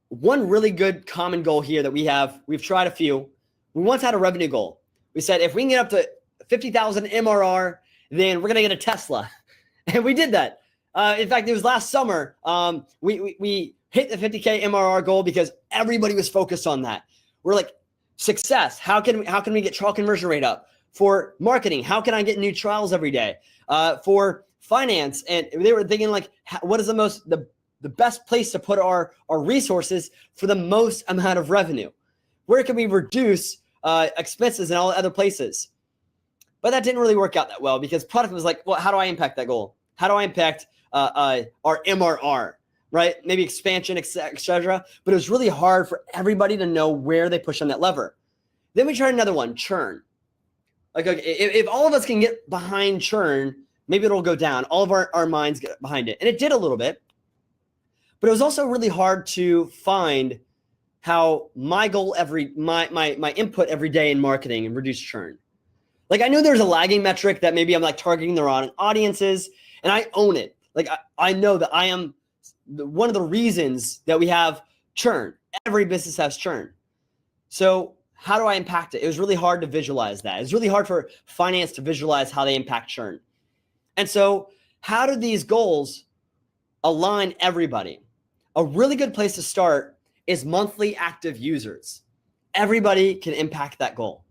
one really good common goal here that we've tried a few. We once had a revenue goal. We said, if we can get up to 50,000 MRR, then we're going to get a Tesla. And we did that. In fact, it was last summer. We hit the 50K MRR goal because everybody was focused on that. We're like, success. How can we get trial conversion rate up? For marketing, how can I get new trials every day? For finance, and they were thinking like, what is the best place to put our resources for the most amount of revenue? Where can we reduce expenses in all other places? But that didn't really work out that well because product was like, well, how do I impact that goal? How do I impact our MRR, right? Maybe expansion, etc. But it was really hard for everybody to know where they push on that lever. Then we tried another one, churn. Like, okay, if all of us can get behind churn, maybe it'll go down. All of our minds get behind it. And it did a little bit. But it was also really hard to find how my goal my input every day in marketing and reduce churn. Like, I knew there's a lagging metric that maybe I'm like targeting the wrong audiences, and I own it. Like, I know that I am one of the reasons that we have churn. Every business has churn. So how do I impact it? It was really hard to visualize that. It's really hard for finance to visualize how they impact churn. And so how do these goals align everybody? A really good place to start is monthly active users. Everybody can impact that goal.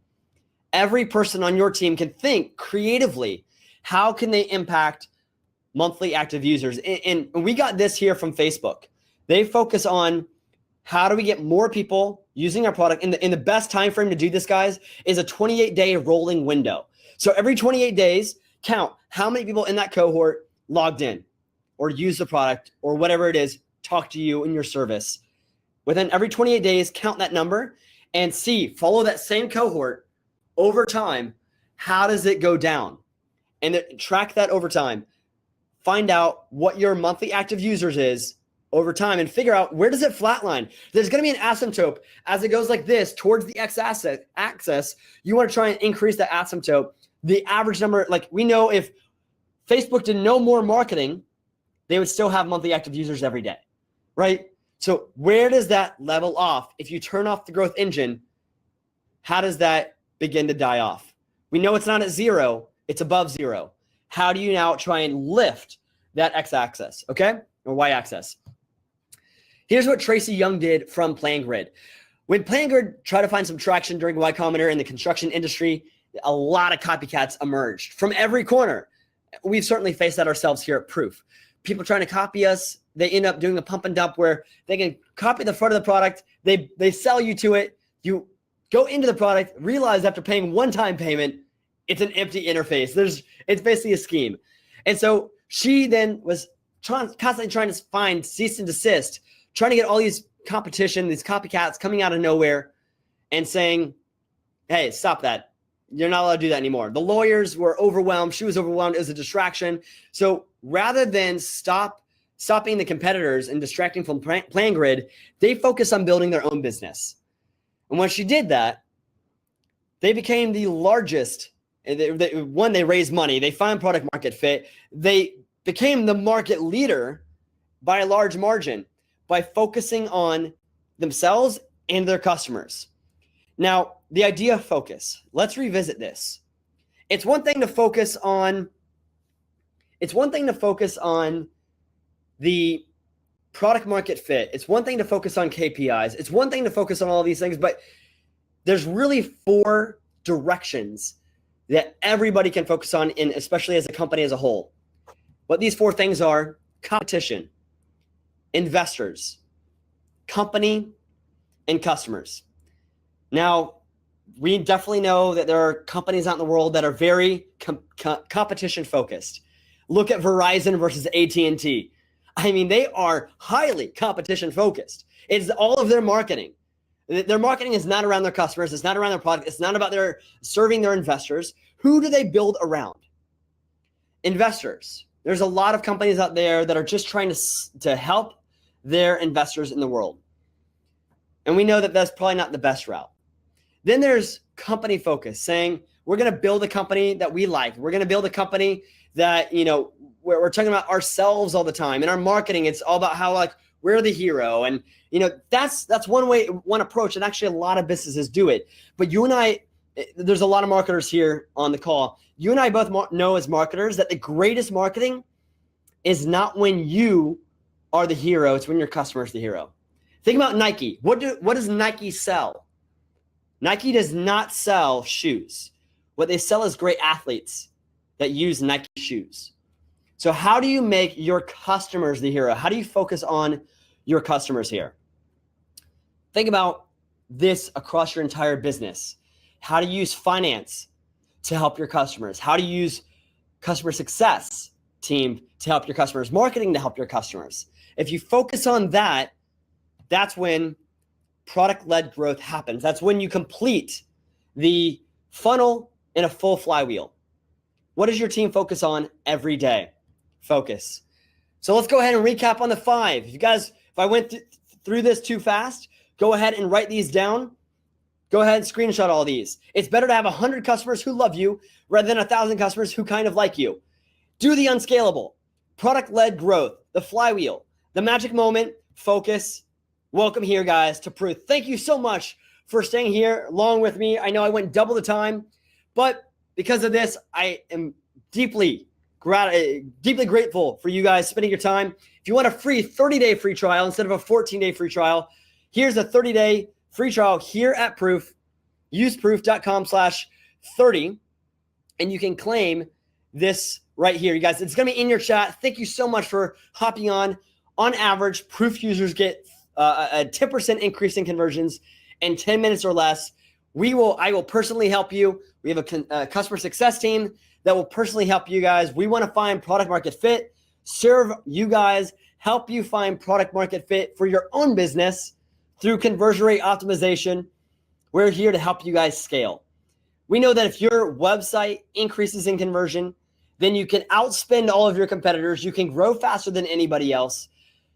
Every person on your team can think creatively, how can they impact monthly active users? And we got this here from Facebook. They focus on how do we get more people using our product. In the best time frame to do this, guys, is a 28-day rolling window. So every 28 days, count how many people in that cohort logged in or used the product or whatever it is, talk to you in your service. Within every 28 days, count that number and follow that same cohort over time. How does it go down? And track that over time. Find out what your monthly active users is over time and figure out where does it flatline. There's going to be an asymptote as it goes like this towards the x-axis. You want to try and increase that asymptote. The average number, like we know if Facebook did no more marketing, they would still have monthly active users every day, right? So where does that level off? If you turn off the growth engine, how does that begin to die off? We know it's not at 0, it's above 0. How do you now try and lift that x-axis, okay? Or y-axis. Here's what Tracy Young did from PlanGrid. When PlanGrid tried to find some traction during Y Combinator in the construction industry, a lot of copycats emerged from every corner. We've certainly faced that ourselves here at Proof. People trying to copy us, they end up doing a pump and dump where they can copy the front of the product, they sell you to it, you go into the product, realize after paying one-time payment, it's an empty interface. It's basically a scheme. And so she then was constantly trying to find cease and desist, trying to get all these competition, these copycats coming out of nowhere and saying, hey, stop that. you're not allowed to do that anymore. The lawyers were overwhelmed. She was overwhelmed. It was a distraction. So rather than stopping the competitors and distracting from Plan Grid, they focused on building their own business. And when she did that, they became the largest. One, they raised money. They found product market fit. They became the market leader by a large margin by focusing on themselves and their customers. Now, the idea of focus, let's revisit this. It's one thing to focus on the product market fit. It's one thing to focus on KPIs. It's one thing to focus on all these things, but there's really 4 directions that everybody can focus on, in, especially as a company as a whole. What these 4 things are: competition, investors, company, and customers. Now, we definitely know that there are companies out in the world that are very competition focused. Look at Verizon versus AT&T. I mean, they are highly competition focused. It's all of their marketing. Their marketing is not around their customers. It's not around their product. It's not about their serving their investors. Who do they build around? Investors. There's a lot of companies out there that are just trying to help their investors in the world. And we know that that's probably not the best route. Then there's company focus, saying we're going to build a company that we like. We're going to build a company that, we're talking about ourselves all the time. In our marketing, it's all about how we're the hero. And, that's one approach. And actually a lot of businesses do it. But you and I, there's a lot of marketers here on the call. You and I both know as marketers that the greatest marketing is not when you are the hero. It's when your customer is the hero. Think about Nike. What does Nike sell? Nike does not sell shoes. What they sell is great athletes that use Nike shoes. So how do you make your customers the hero? How do you focus on your customers here? Think about this across your entire business. How do you use finance to help your customers? How do you use customer success team to help your customers? Marketing to help your customers? If you focus on that, that's when product-led growth happens. That's when you complete the funnel in a full flywheel. What does your team focus on every day? Focus. So let's go ahead and recap on the 5. If I went through this too fast, go ahead and write these down. Go ahead and screenshot all these. It's better to have 100 customers who love you rather than 1,000 customers who kind of like you. Do the unscalable, product-led growth, the flywheel, the magic moment, focus. Welcome here, guys, to Proof. Thank you so much for staying here along with me. I know I went double the time, but because of this, I am deeply grateful for you guys spending your time. If you want a free 30-day free trial instead of a 14-day free trial, here's a 30-day free trial here at Proof. Use proof.com/30, and you can claim this right here. You guys, it's going to be in your chat. Thank you so much for hopping on. On average, Proof users get a 10% increase in conversions in 10 minutes or less. I will personally help you. We have a customer success team that will personally help you guys. We want to find product market fit, serve you guys, help you find product market fit for your own business through conversion rate optimization. We're here to help you guys scale. We know that if your website increases in conversion, then you can outspend all of your competitors. You can grow faster than anybody else.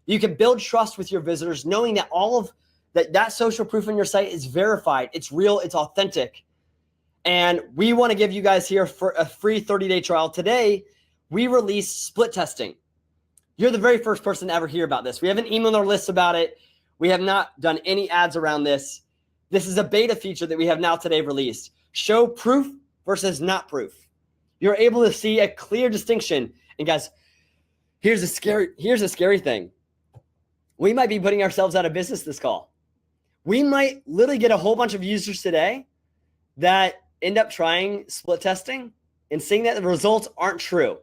You can build trust with your visitors, knowing that all of that social proof on your site is verified, it's real, it's authentic. And we want to give you guys here for a free 30-day trial. Today, we released split testing. You're the very first person to ever hear about this. We haven't emailed our list about it. We have not done any ads around this. This is a beta feature that we have now today released. Show proof versus not proof. You're able to see a clear distinction. And guys, here's a scary thing. We might be putting ourselves out of business this call. We might literally get a whole bunch of users today that end up trying split testing and seeing that the results aren't true.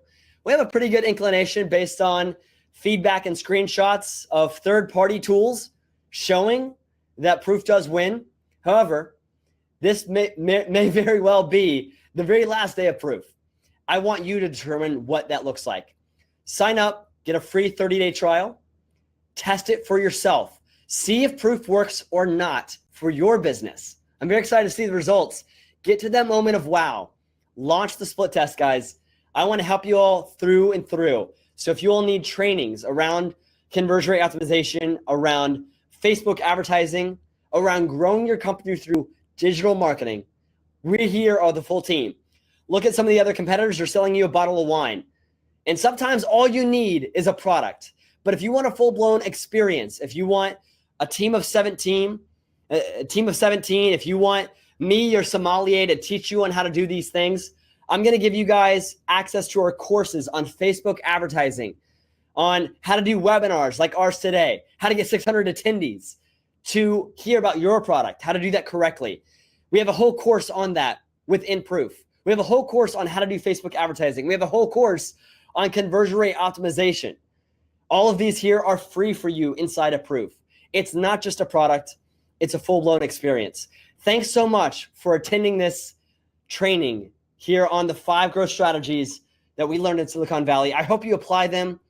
We have a pretty good inclination based on feedback and screenshots of third-party tools showing that proof does win. However, this may very well be the very last day of proof. I want you to determine what that looks like. Sign up, get a free 30-day trial. Test it for yourself. See if proof works or not for your business. I'm very excited to see the results. Get to that moment of wow. Launch the split test, guys. I want to help you all through and through. So if you all need trainings around conversion rate optimization, around Facebook advertising, around growing your company through digital marketing, we here are the full team. Look at some of the other competitors. They're selling you a bottle of wine. And sometimes all you need is a product. But if you want a full-blown experience, if you want a team of 17, if you want me, your sommelier, to teach you on how to do these things, I'm going to give you guys access to our courses on Facebook advertising, on how to do webinars like ours today, how to get 600 attendees to hear about your product, how to do that correctly. We have a whole course on that within Proof. We have a whole course on how to do Facebook advertising. We have a whole course on conversion rate optimization. All of these here are free for you inside of Proof. It's not just a product, it's a full-blown experience. Thanks so much for attending this training here on the 5 growth strategies that we learned in Silicon Valley. I hope you apply them.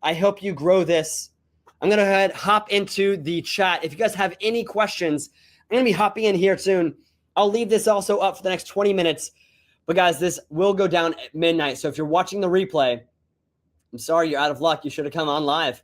I hope you grow this. I'm going to hop into the chat. If you guys have any questions, I'm going to be hopping in here soon. I'll leave this also up for the next 20 minutes. But guys, this will go down at midnight. So if you're watching the replay, I'm sorry, you're out of luck. You should have come on live.